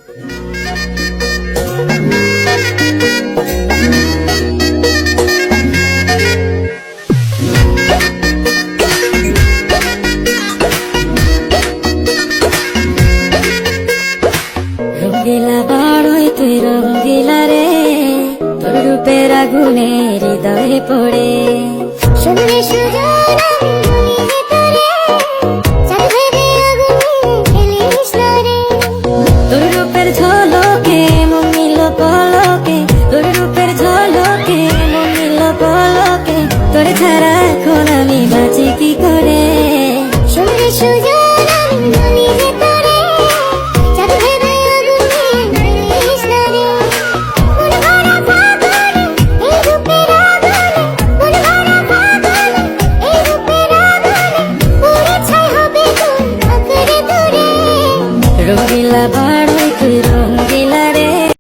রঙ্গিলা বাড়ই তুই রঙ্গিলা রে, তোর রূপের আগুনে হৃদয়ে পড়ে। শুনলে সুজন আমি তোরে, চাঁদ ভেবে আগুনে ফেলিস না রে। তোর রূপের ঝড়